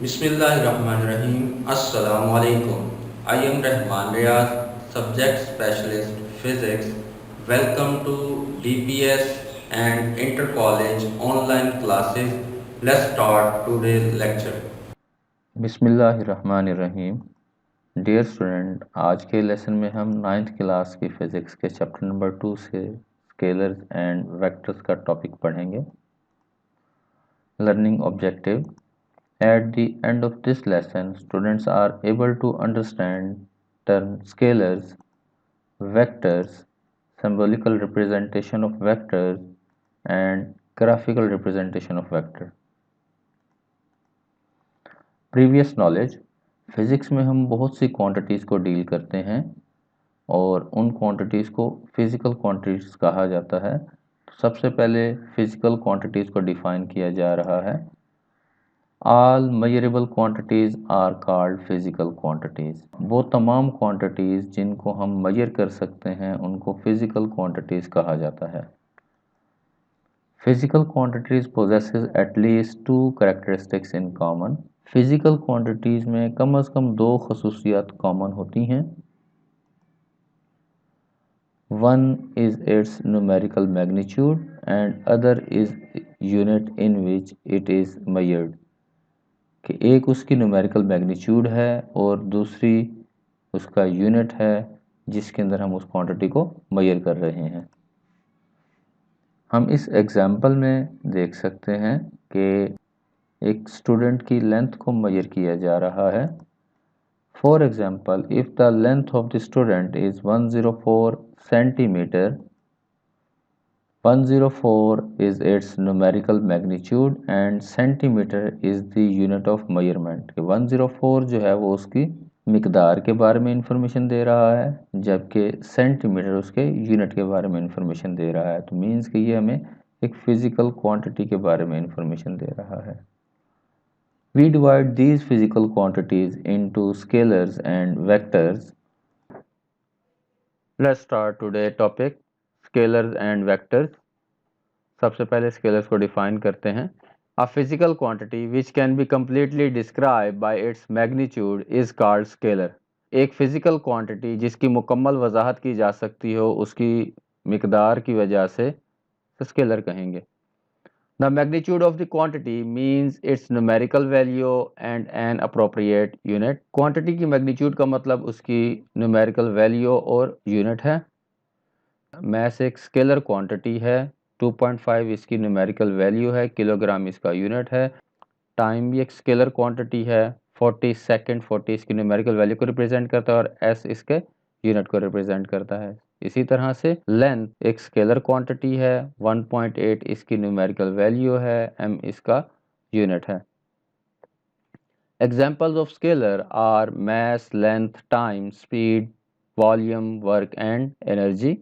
Bismillahirrahmanirrahim. Assalamu alaikum. I am Rahman Riyaz, Subject Specialist Physics. Welcome to DPS and Intercollege online classes. Let's start today's lecture. बिस्मिल्लाहिर्रहमानिर्रहीम। Dear student, आज के lesson में हम ninth class की physics के chapter number 2 से scalars and vectors का topic पढ़ेंगे। Learning objective: at the end of this lesson students are able to understand term scalars, vectors, symbolical representation of vectors and graphical representation of vector. Previous knowledge: physics में हम बहुत सी quantities को deal करते हैं और उन quantities को physical quantities कहा जाता है। तो सबसे पहले फिज़िकल क्वांटिटीज़ को डिफ़ाइन किया जा रहा है। All measurable quantities are called physical quantities. वो तमाम क्वांटिटीज़ जिनको हम मेजर कर सकते हैं उनको फिज़िकल क्वांटिटीज़ कहा जाता है। Physical quantities possesses at least to characteristics in common. Physical quantities में कम से कम दो खसूसियात कॉमन होती हैं। One is its numerical magnitude and other is unit in which it is measured। कि एक उसकी numerical magnitude है और दूसरी उसका यूनिट है जिसके अंदर हम उस क्वांटिटी को मेजर कर रहे हैं। हम इस एग्जाम्पल में देख सकते हैं कि एक स्टूडेंट की लेंथ को मेजर किया जा रहा है। For example, if the length of the student is 104 centimeter, 104 is its numerical magnitude and centimeter is the unit of measurement। 104 जो है वो उसकी मिकदार के बारे में इंफॉर्मेशन दे रहा है, जबकि सेंटीमीटर उसके यूनिट के बारे में इंफॉर्मेशन दे रहा है। तो मीन्स कि ये हमें एक फिजिकल क्वांटिटी के बारे में इंफॉर्मेशन दे रहा है। We divide these physical quantities into scalars and vectors। Let's start today topic scalars and vectors। सबसे पहले स्केलर्स को डिफाइन करते हैं। A physical quantity which can be completely described by its magnitude is called scalar। एक physical quantity जिसकी मुकम्मल वजाहत की जा सकती हो उसकी मिकदार की वजह से स्केलर कहेंगे। The magnitude of the quantity means its numerical value and an appropriate unit। Quantity की मैग्नीट्यूड का मतलब उसकी न्यूमेरिकल वैल्यू और यूनिट है। मैस एक स्केलर क्वांटिटी है, 2.5 इसकी न्यूमेरिकल वैल्यू है, किलोग्राम इसका यूनिट है। टाइम भी एक स्केलर क्वांटिटी है, 40 सेकेंड, 40 इसकी न्यूमेरिकल वैल्यू को रिप्रेजेंट करता है और एस इसके यूनिट को रिप्रेजेंट करता है। इसी तरह से लेंथ एक स्केलर क्वांटिटी है, 1.8 इसकी न्यूमेरिकल वैल्यू है, एम इसका यूनिट है। Examples of scalar are mass, length, time, speed, volume, work and energy।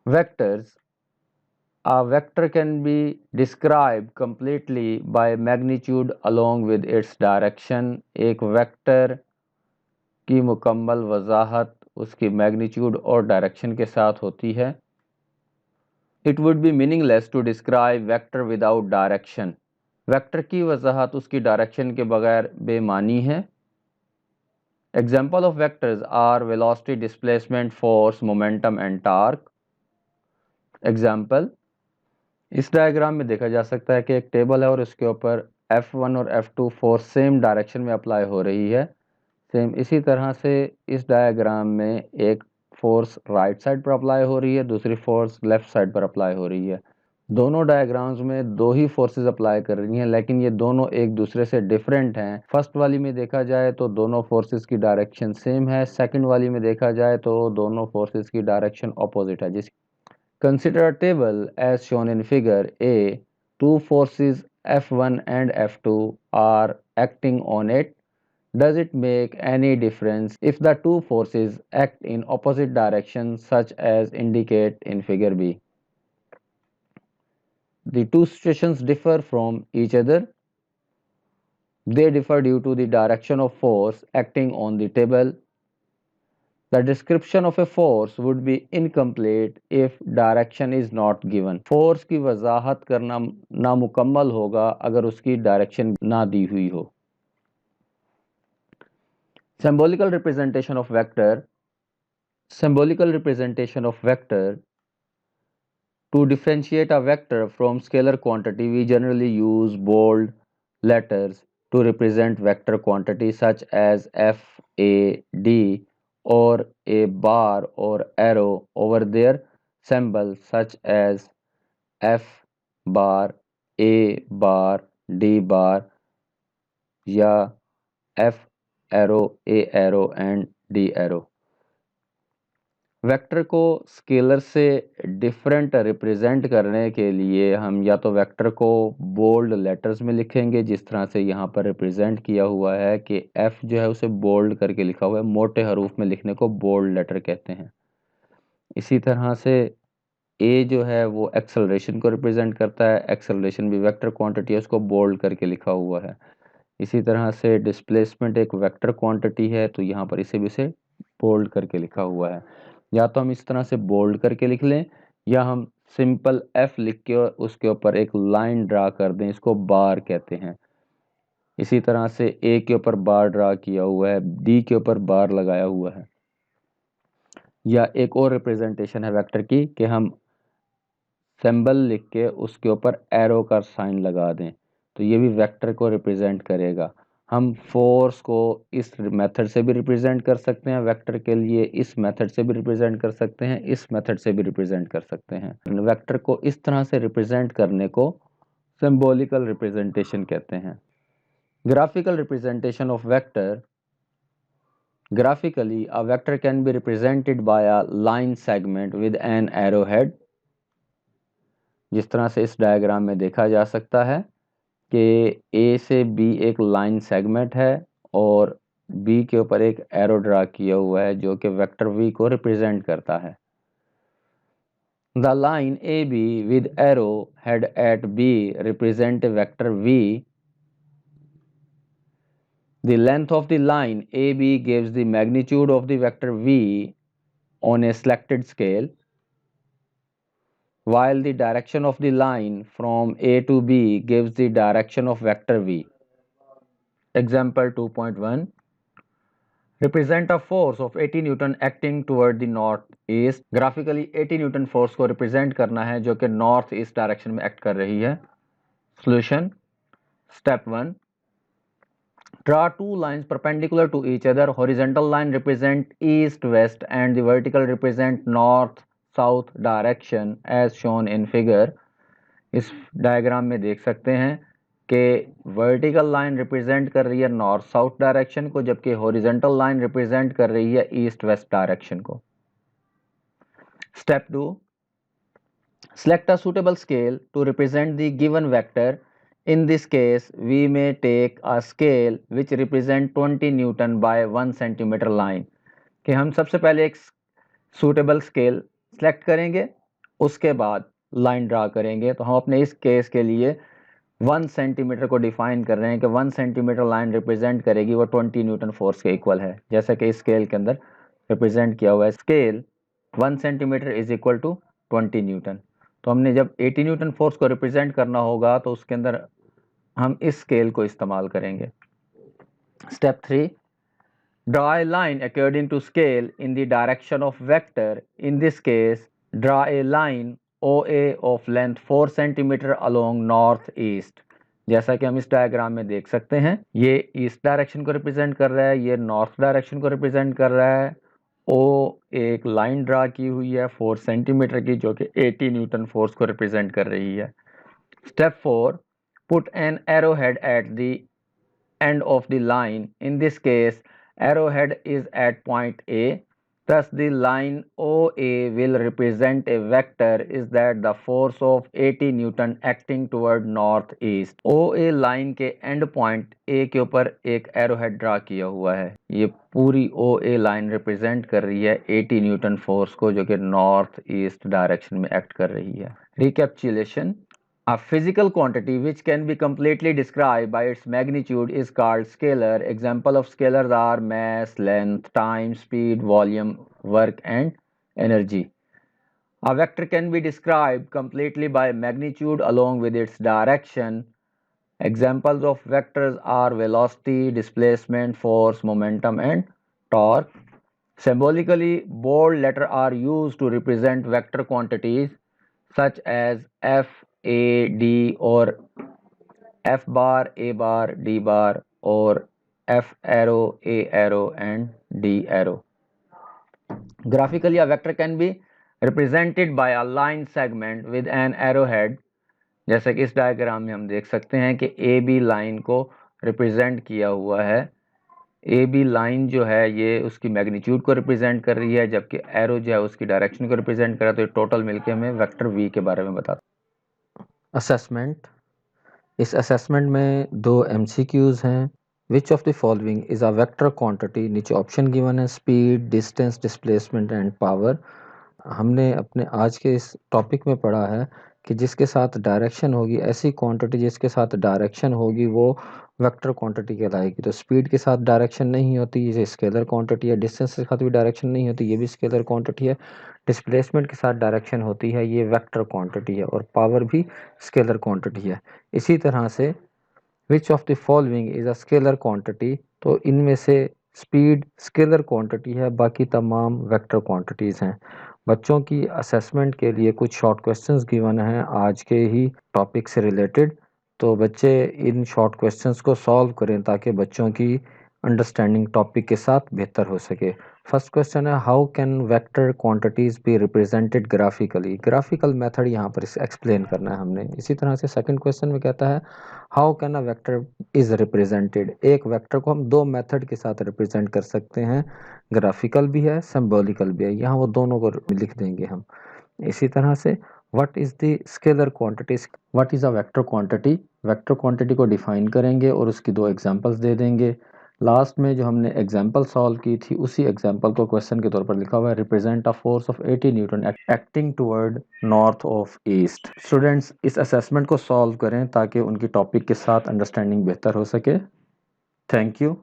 Vectors: a vector can be described completely by magnitude along with its direction। एक vector की मुकम्मल वजाहत उसकी magnitude और direction के साथ होती है। It would be meaningless to describe vector without direction। Vector की वजाहत उसकी डायरेक्शन के बगैर बेमानी है। Example of vectors are velocity, displacement, force, momentum and torque। Example: इस डायग्राम में देखा जा सकता है कि एक टेबल है और उसके ऊपर F1 और F2 फोर्स सेम डायरेक्शन में अप्लाई हो रही है। सेम इसी तरह से इस डायग्राम में एक फोर्स राइट साइड पर अप्लाई हो रही है, दूसरी फोर्स लेफ्ट साइड पर अप्लाई हो रही है। दोनों डायग्राम्स में दो ही फोर्सेस अप्लाई कर रही हैं, लेकिन ये दोनों एक दूसरे से डिफरेंट हैं। फर्स्ट वाली में देखा जाए तो दोनों फोर्सेस की डायरेक्शन सेम है, सेकंड वाली में देखा जाए तो दोनों फोर्सेस की डायरेक्शन ऑपोजिट है। Consider a table as shown in figure A। Two forces F1 and F2 are acting on it। Does it make any difference if the two forces act in opposite directions such as indicate in figure B? The two situations differ from each other। They differ due to the direction of force acting on the table। The description of a force would be incomplete if direction is not given. Force की वजाहत करना नामुकम्मल होगा अगर उसकी direction ना दी हुई हो. Symbolical representation of vector. Symbolical representation of vector. To differentiate a vector from scalar quantity, we generally use bold letters to represent vector quantity such as f, a, d, or a bar or arrow over their symbol such as f bar, a bar, d bar, या f arrow, a arrow and d arrow. Vector को scalar से different represent करने के लिए हम या तो vector को बोल्ड लेटर्स में लिखेंगे, जिस तरह से यहाँ पर रिप्रेजेंट किया हुआ है कि f जो है उसे बोल्ड करके लिखा हुआ है, मोटे हरूफ में लिखने को बोल्ड लेटर कहते हैं. इसी तरह से a जो है वो एक्सेलरेशन को रिप्रेजेंट करता है, एक्सेलरेशन भी वेक्टर क्वांटिटी है, उसको बोल्ड करके लिखा हुआ है. इसी तरह से डिस्प्लेसमेंट एक वेक्टर क्वांटिटी है, तो यहाँ पर इसे भी उसे बोल्ड करके लिखा हुआ है. या तो हम इस तरह से बोल्ड करके लिख लें, या हम सिंपल f लिख के उसके ऊपर एक लाइन ड्रा कर दें, इसको बार कहते हैं. इसी तरह से a के ऊपर बार ड्रा किया हुआ है, d के ऊपर बार लगाया हुआ है. या एक और रिप्रेजेंटेशन है वेक्टर की कि हम सिंबल लिख के उसके ऊपर एरो का साइन लगा दें, तो ये भी वेक्टर को रिप्रेजेंट करेगा. हम फोर्स को इस मेथड से भी रिप्रेजेंट कर सकते हैं वेक्टर के लिए, इस मेथड से भी रिप्रेजेंट कर सकते हैं, इस मेथड से भी रिप्रेजेंट कर सकते हैं. वेक्टर को इस तरह से रिप्रेजेंट करने को सिंबॉलिकल रिप्रेजेंटेशन कहते हैं. Graphical representation of vector. Graphically, a vector can be represented by a line segment with an arrowhead. जिस तरह से इस डायग्राम में देखा जा सकता है कि A से B एक लाइन सेगमेंट है और B के ऊपर एक एरो ड्रा किया हुआ है जो कि वेक्टर V को रिप्रेजेंट करता है. The line AB with arrow head at B represent a vector V. The length of the line AB gives the magnitude of the vector V on a selected scale, while the direction of the line from A to B gives the direction of vector V. Example 2.1. Represent a force of 80 Newton acting toward the northeast. Graphically 80 Newton force को represent करना है जो कि north east direction में act कर रही है. Solution. Step 1. Draw two lines perpendicular to each other. Horizontal line represent east west and the vertical represent north south direction as shown in figure. इस डायग्राम में देख सकते हैं कि वर्टिकल लाइन रिप्रेजेंट कर रही है नॉर्थ साउथ डायरेक्शन को, जबकि हॉरिजॉन्टल लाइन रिप्रेजेंट कर रही है ईस्ट वेस्ट डायरेक्शन को. Step 2. Select a suitable scale to represent the given vector. In this case, we may take a scale which represent 20 Newton by 1 centimeter line. कि हम सबसे पहले एक suitable scale select करेंगे, उसके बाद लाइन ड्रा करेंगे. तो हम अपने इस केस के लिए 1 सेंटीमीटर को डिफाइन कर रहे हैं कि 1 सेंटीमीटर लाइन रिप्रेजेंट करेगी वो 20 न्यूटन फोर्स के इक्वल है, जैसा कि इस स्केल के अंदर रिप्रेजेंट किया हुआ है. Scale 1 centimetre is equal to 20 newton. तो हमने जब 80 न्यूटन फोर्स को रिप्रेजेंट करना होगा तो उसके अंदर हम इस स्केल को इस्तेमाल करेंगे. Step 3. Draw a line according to scale in the direction of vector. In this case, draw a line OA of length 4 cm along north east. जैसा कि हम इस डायग्राम में देख सकते हैं, ये ईस्ट डायरेक्शन को रिप्रेजेंट कर रहा है, ये नॉर्थ डायरेक्शन को रिप्रेजेंट कर रहा है. ओ एक लाइन ड्रा की हुई है 4 सेंटीमीटर की जो कि 80 न्यूटन फोर्स को रिप्रेजेंट कर रही है. Step 4. Put an arrowhead at the end of the line. In this case, arrowhead is at point A. Thus, the line OA will represent a vector is that the force of 80 Newton acting toward northeast. OA line के end point A के ऊपर एक arrowhead draw किया हुआ है. ये पूरी OA line represent कर रही है 80 Newton force को जो कि north east direction में act कर रही है. Recapitulation. A physical quantity which can be completely described by its magnitude is called scalar. Example of scalars are mass, length, time, speed, volume, work, and energy. A vector can be described completely by magnitude along with its direction. Examples of vectors are velocity, displacement, force, momentum, and torque. Symbolically, bold letters are used to represent vector quantities such as F, A, D, or F bar, A bar, D bar, or F arrow, A arrow, and D arrow. Graphically, a vector can be represented by a line segment with an arrowhead. जैसे कि इस diagram में हम देख सकते हैं कि A B line को रिप्रेजेंट किया हुआ है। ए बी लाइन जो है ये उसकी मैग्नीट्यूड को रिप्रेजेंट कर रही है, जबकि एरो जो है उसकी डायरेक्शन को रिप्रेजेंट कर रहा है। तो ये टोटल मिलके हमें वेक्टर वी के बारे में बताता है। असेसमेंट, इस असेसमेंट में दो एमसीक्यूज हैं। Which of the following is a vector quantity? नीचे ऑप्शन गिवन है, speed, distance, displacement and power. हमने अपने आज के इस टॉपिक में पढ़ा है कि जिसके साथ डायरेक्शन होगी, ऐसी क्वांटिटी जिसके साथ डायरेक्शन होगी वो वेक्टर क्वांटिटी कहलाएगी। तो स्पीड के साथ डायरेक्शन नहीं होती, ये स्केलर क्वांटिटी है। डिस्टेंस के साथ भी डायरेक्शन नहीं होती, ये भी स्केलर क्वांटिटी है। डिस्प्लेसमेंट के साथ डायरेक्शन होती है, ये वेक्टर क्वांटिटी है। और पावर भी स्केलर क्वांटिटी है। इसी तरह से which of the following is a scalar quantity? तो इनमें से स्पीड स्केलर क्वांटिटी है, बाकी तमाम वेक्टर क्वांटिटीज़ हैं। बच्चों की असेसमेंट के लिए कुछ शॉर्ट क्वेश्चंस गिवन हैं आज के ही टॉपिक से रिलेटेड। तो बच्चे इन शॉर्ट क्वेश्चंस को सॉल्व करें ताकि बच्चों की अंडरस्टैंडिंग टॉपिक के साथ बेहतर हो सके। फर्स्ट क्वेश्चन है, how can vector quantities be represented graphically? Graphical method यहाँ पर एक्सप्लेन करना है हमने। इसी तरह से सेकंड क्वेश्चन में कहता है, how can a vector is represented? एक वेक्टर को हम दो मेथड के साथ रिप्रेजेंट कर सकते हैं, ग्राफिकल भी है, सिंबॉलिकल भी है। यहाँ वो दोनों को लिख देंगे हम। इसी तरह से what is the scalar quantity? What is a vector quantity? Vector quantity को डिफाइन करेंगे और उसकी दो एग्जांपल्स दे देंगे। लास्ट में जो हमने एग्जांपल सॉल्व की थी उसी एग्जांपल को क्वेश्चन के तौर पर लिखा हुआ है, represent a force of 80 Newton acting toward north of east. Students इस असेसमेंट को सॉल्व करें ताकि उनकी टॉपिक के साथ अंडरस्टैंडिंग बेहतर हो सके। Thank you.